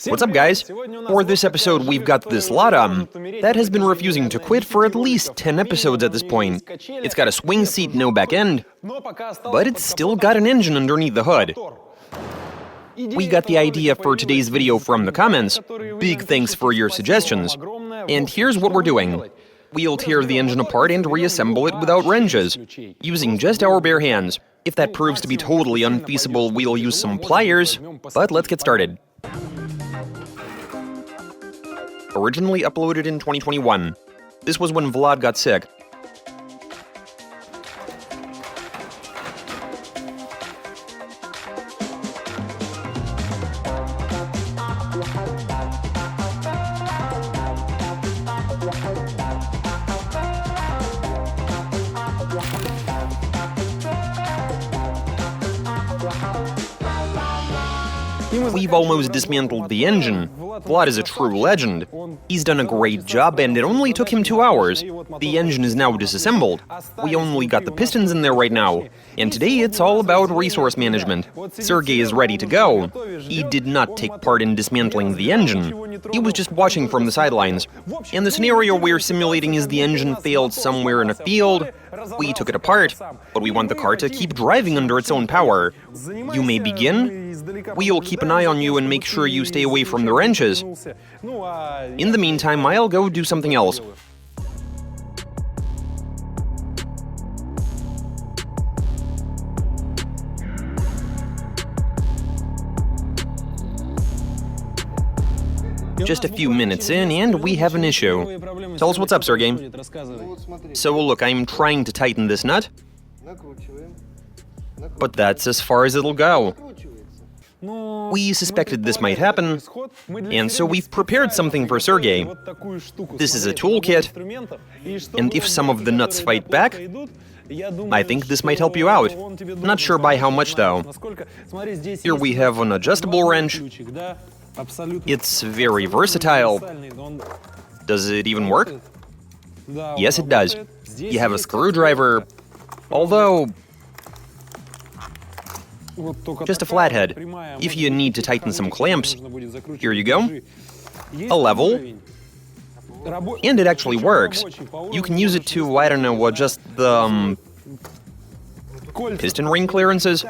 What's up, guys? For this episode, we've got this Lada that has been refusing to quit for at least 10 episodes at this point. It's got a swing seat, no back end, but it's still got an engine underneath the hood. We got the idea for today's video from the comments. Big thanks for your suggestions. And here's what we're doing. We'll tear the engine apart and reassemble it without wrenches, using just our bare hands. If that proves to be totally unfeasible, we'll use some pliers, but let's get started. Originally uploaded in 2021. This was when Vlad got sick. We've almost dismantled the engine. Vlad is a true legend. He's done a great job, and it only took him 2 hours. The engine is now disassembled. We only got the pistons in there right now. And today it's all about resource management. Sergey is ready to go. He did not take part in dismantling the engine. He was just watching from the sidelines. And the scenario we're simulating is the engine failed somewhere in a field. We took it apart, but we want the car to keep driving under its own power. You may begin. We'll keep an eye on you and make sure you stay away from the wrenches. In the meantime, I'll go do something else. Just a few minutes in, and we have an issue. Tell us what's up, Sergey. So look, I'm trying to tighten this nut, but that's as far as it'll go. We suspected this might happen, and so we've prepared something for Sergey. This is a toolkit, and if some of the nuts fight back, I think this might help you out. Not sure by how much, though. Here we have an adjustable wrench. It's very versatile. Does it even work? Yes, it does. You have a screwdriver, although just a flathead. If you need to tighten some clamps, here you go. A level. And it actually works. You can use it to, I don't know, adjust the piston ring clearances.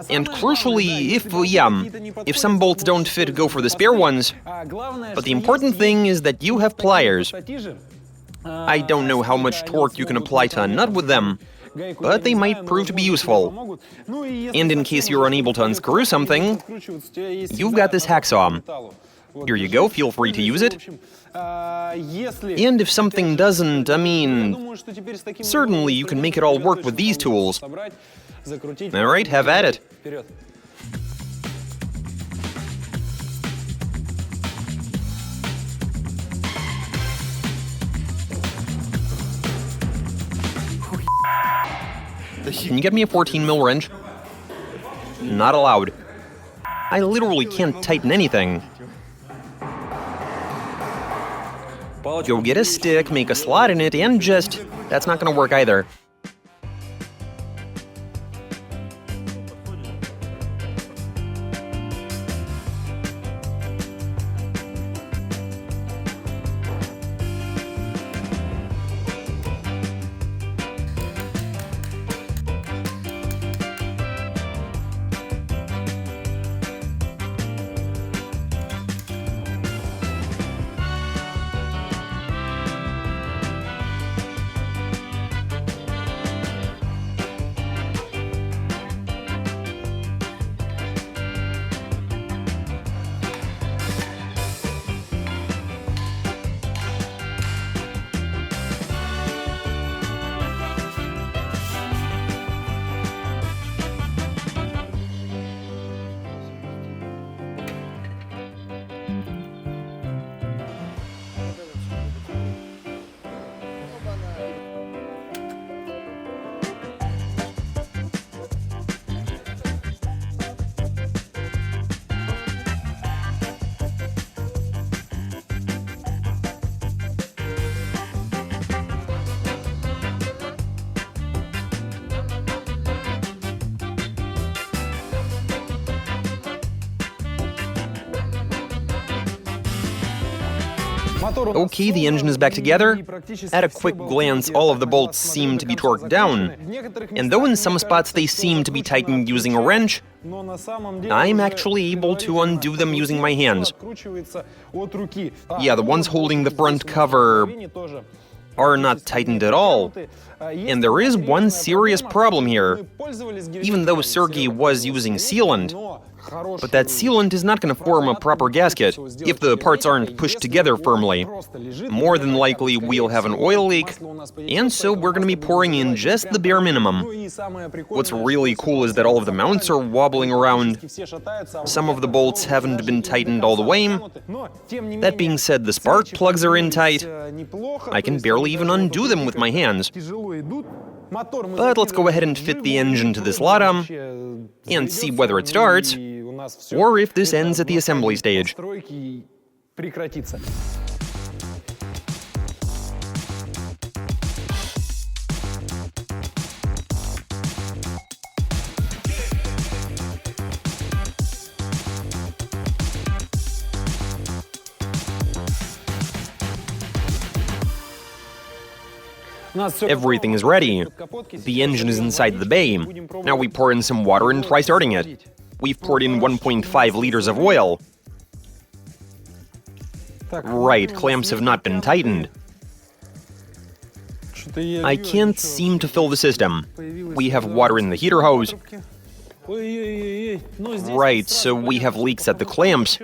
And crucially, if some bolts don't fit, go for the spare ones. But the important thing is that you have pliers. I don't know how much torque you can apply to a nut with them, but they might prove to be useful. And in case you're unable to unscrew something, you've got this hacksaw. Here you go, feel free to use it. And if something doesn't, certainly you can make it all work with these tools. Alright, have at it. Can you get me a 14mm wrench? Not allowed. I literally can't tighten anything. Go get a stick, make a slot in it, and just... That's not gonna work either. Okay, the engine is back together. At a quick glance, all of the bolts seem to be torqued down. And though in some spots they seem to be tightened using a wrench, I'm actually able to undo them using my hands. Yeah, the ones holding the front cover are not tightened at all. And there is one serious problem here. Even though Sergey was using sealant, but that sealant is not going to form a proper gasket if the parts aren't pushed together firmly. More than likely, we'll have an oil leak, and so we're going to be pouring in just the bare minimum. What's really cool is that all of the mounts are wobbling around. Some of the bolts haven't been tightened all the way. That being said, the spark plugs are in tight. I can barely even undo them with my hands. But let's go ahead and fit the engine to this Lada and see whether it starts, or if this ends at the assembly stage. Everything is ready. The engine is inside the bay. Now we pour in some water and try starting it. We've poured in 1.5 liters of oil. Right, clamps have not been tightened. I can't seem to fill the system. We have water in the heater hose. Right, so we have leaks at the clamps.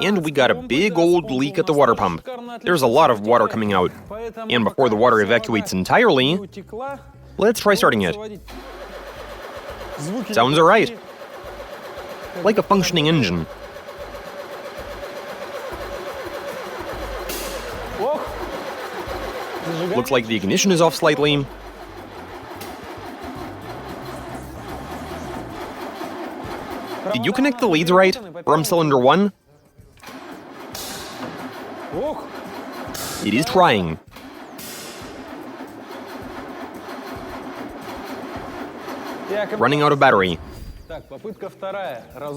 And we got a big old leak at the water pump. There's a lot of water coming out. And before the water evacuates entirely, let's try starting it. Sounds alright. Like a functioning engine. Looks like the ignition is off slightly. Did you connect the leads right from cylinder 1? It is trying. Running out of battery.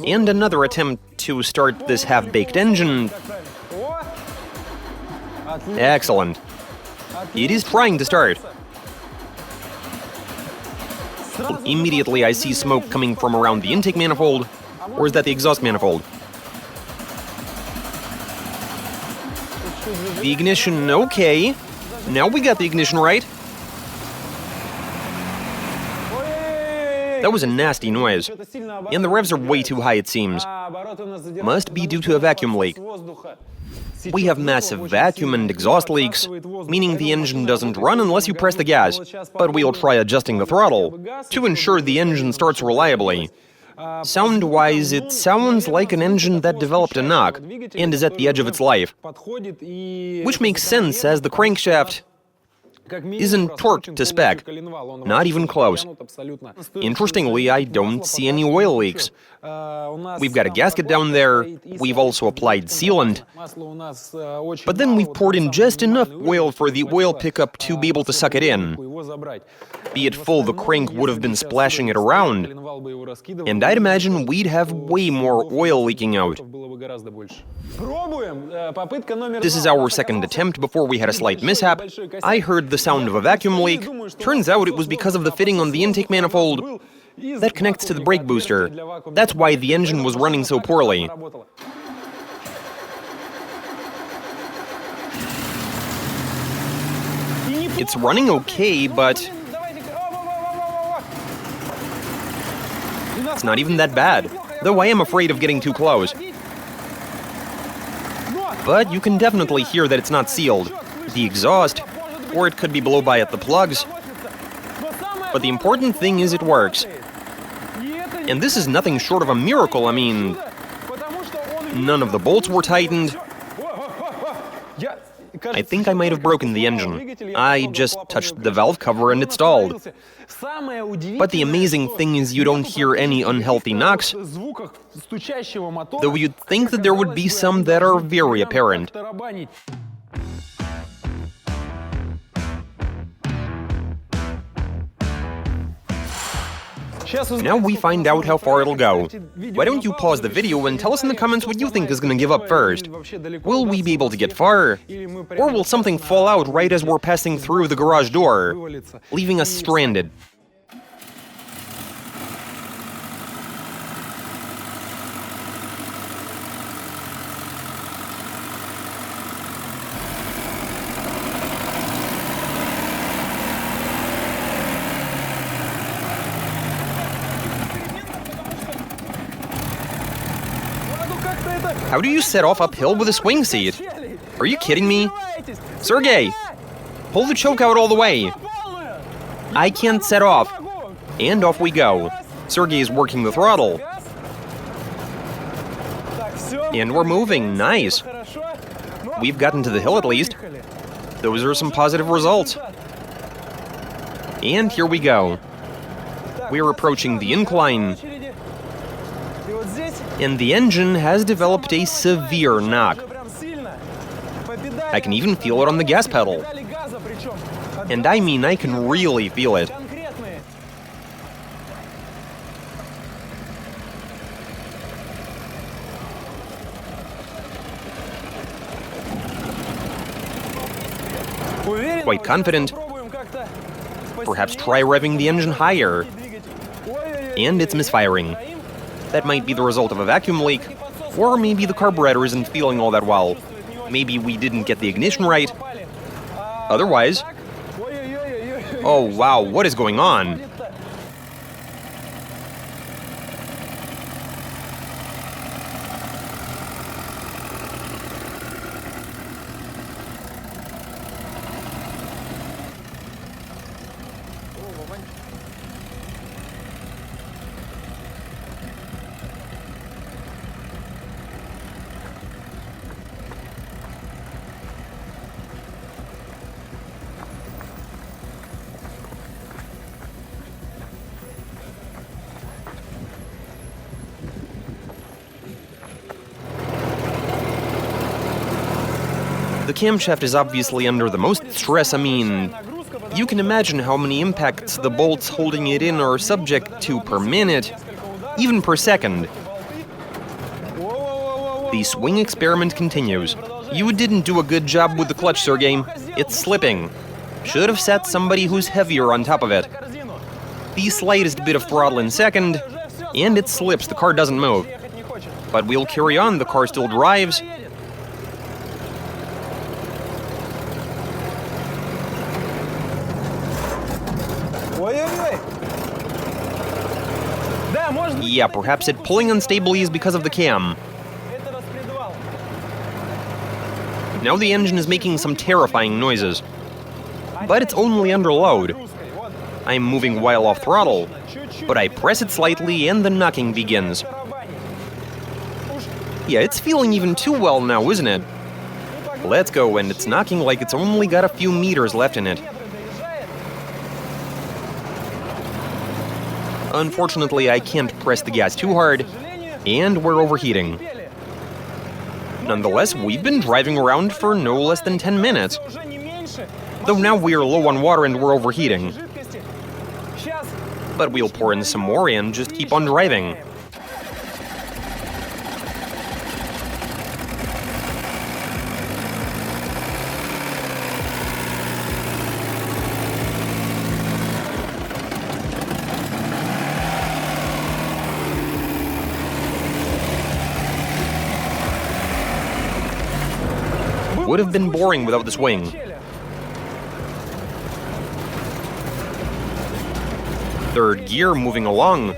And another attempt to start this half-baked engine. Excellent. It is trying to start. Immediately I see smoke coming from around the intake manifold. Or is that the exhaust manifold? The ignition, okay. Now we got the ignition right. That was a nasty noise. And the revs are way too high, it seems. Must be due to a vacuum leak. We have massive vacuum and exhaust leaks, meaning the engine doesn't run unless you press the gas. But we'll try adjusting the throttle to ensure the engine starts reliably. Sound-wise, it sounds like an engine that developed a knock and is at the edge of its life. Which makes sense, as the crankshaft isn't torqued to spec. Not even close. Interestingly, I don't see any oil leaks. We've got a gasket down there. We've also applied sealant. But then we've poured in just enough oil for the oil pickup to be able to suck it in. Be it full, the crank would have been splashing it around. And I'd imagine we'd have way more oil leaking out. This is our second attempt before we had a slight mishap. I heard the sound of a vacuum leak. Turns out it was because of the fitting on the intake manifold that connects to the brake booster. That's why the engine was running so poorly. It's running okay, but it's not even that bad, though I am afraid of getting too close. But you can definitely hear that it's not sealed. The exhaust, or it could be blow by at the plugs. But the important thing is it works. And this is nothing short of a miracle. I mean, none of the bolts were tightened. I think I might have broken the engine. I just touched the valve cover and it stalled. But the amazing thing is you don't hear any unhealthy knocks, though you'd think that there would be some that are very apparent. Now we find out how far it'll go. Why don't you pause the video and tell us in the comments what you think is gonna give up first? Will we be able to get far? Or will something fall out right as we're passing through the garage door, leaving us stranded? How do you set off uphill with a swing seat? Are you kidding me? Sergey! Pull the choke out all the way! I can't set off. And off we go. Sergey is working the throttle. And we're moving, nice. We've gotten to the hill at least. Those are some positive results. And here we go. We're approaching the incline. And the engine has developed a severe knock. I can even feel it on the gas pedal. And I mean, I can really feel it. Quite confident. Perhaps try revving the engine higher. And it's misfiring. That might be the result of a vacuum leak, or maybe the carburetor isn't feeling all that well. Maybe we didn't get the ignition right. Otherwise... Oh wow, what is going on? The camshaft is obviously under the most stress. I mean, you can imagine how many impacts the bolts holding it in are subject to per minute, even per second. The swing experiment continues. You didn't do a good job with the clutch, Sergey. It's slipping. Should have set somebody who's heavier on top of it. The slightest bit of throttle in second, and it slips, the car doesn't move. But we'll carry on, the car still drives. Yeah, perhaps it pulling unstably is because of the cam. Now the engine is making some terrifying noises. But it's only under load. I'm moving while off throttle, but I press it slightly and the knocking begins. Yeah, it's feeling even too well now, isn't it? Let's go, and it's knocking like it's only got a few meters left in it. Unfortunately, I can't press the gas too hard, and we're overheating. Nonetheless, we've been driving around for no less than 10 minutes. Though now we are low on water and we're overheating. But we'll pour in some more and just keep on driving. Would have been boring without the swing. Third gear moving along.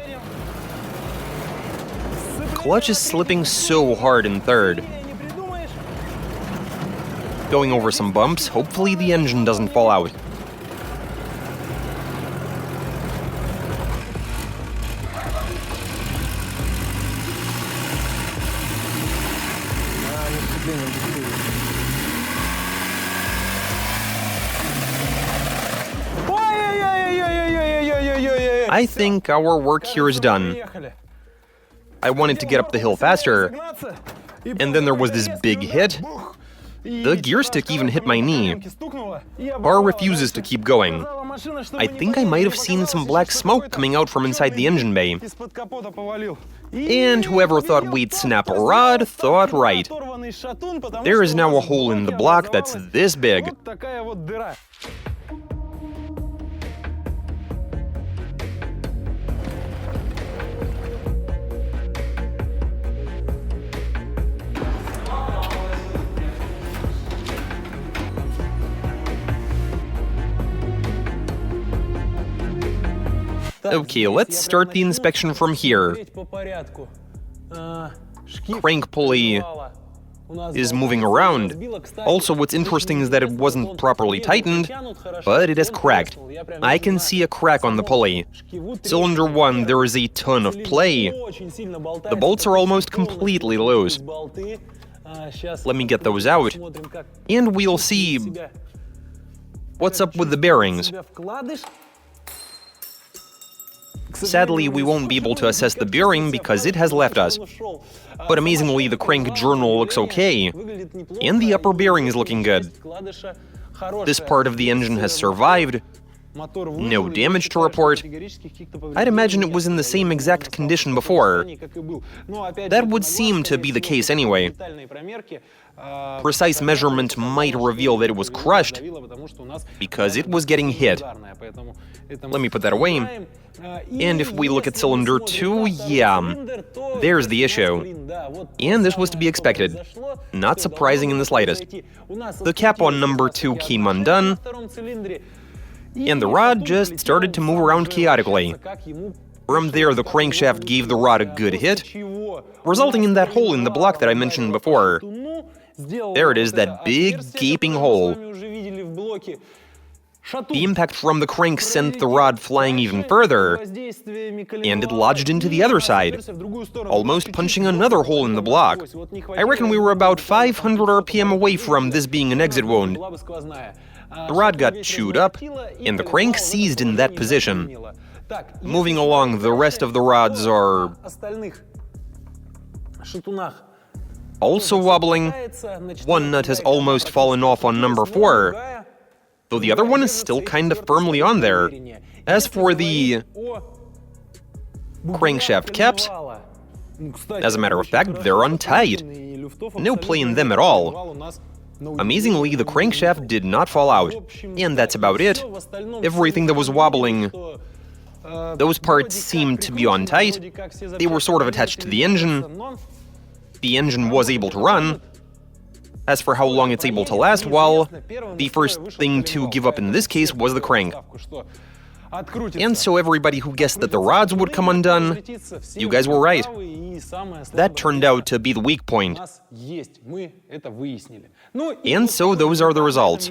Clutch is slipping so hard in third. Going over some bumps, hopefully the engine doesn't fall out. I think our work here is done. I wanted to get up the hill faster, and then there was this big hit, The gear stick even hit my knee. Car refuses to keep going. I think I might have seen some black smoke coming out from inside the engine bay. And whoever thought we'd snap a rod thought right. There is now a hole in the block that's this big. Okay, let's start the inspection from here. Crank pulley is moving around. Also, what's interesting is that it wasn't properly tightened, but it is cracked. I can see a crack on the pulley. Cylinder 1, there is a ton of play. The bolts are almost completely loose. Let me get those out, and we'll see what's up with the bearings. Sadly, we won't be able to assess the bearing because it has left us. But amazingly, the crank journal looks okay, and the upper bearing is looking good. This part of the engine has survived. No damage to report. I'd imagine it was in the same exact condition before. That would seem to be the case anyway. Precise measurement might reveal that it was crushed, because it was getting hit. Let me put that away. And if we look at cylinder 2, yeah, there's the issue. And this was to be expected. Not surprising in the slightest. The cap on number 2 came undone, and the rod just started to move around chaotically. From there, the crankshaft gave the rod a good hit, resulting in that hole in the block that I mentioned before. There it is, that big, gaping hole. The impact from the crank sent the rod flying even further, and it lodged into the other side, almost punching another hole in the block. I reckon we were about 500 RPM away from this being an exit wound. The rod got chewed up, and the crank seized in that position. Moving along, the rest of the rods are also wobbling. One nut has almost fallen off on number 4, though the other one is still kind of firmly on there. As for the crankshaft caps, as a matter of fact, they're untied. No play in them at all. Amazingly, the crankshaft did not fall out. And that's about it. Everything that was wobbling, those parts seemed to be on tight. They were sort of attached to the engine. The engine was able to run. As for how long it's able to last, well, the first thing to give up in this case was the crank. And so everybody who guessed that the rods would come undone, you guys were right. That turned out to be the weak point. And so those are the results.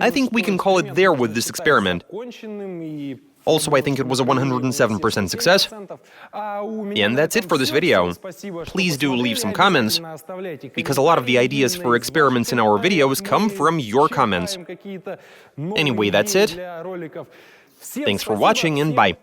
I think we can call it there with this experiment. Also, I think it was a 107% success. And that's it for this video. Please do leave some comments, because a lot of the ideas for experiments in our videos come from your comments. Anyway, that's it. Thanks for watching, and bye.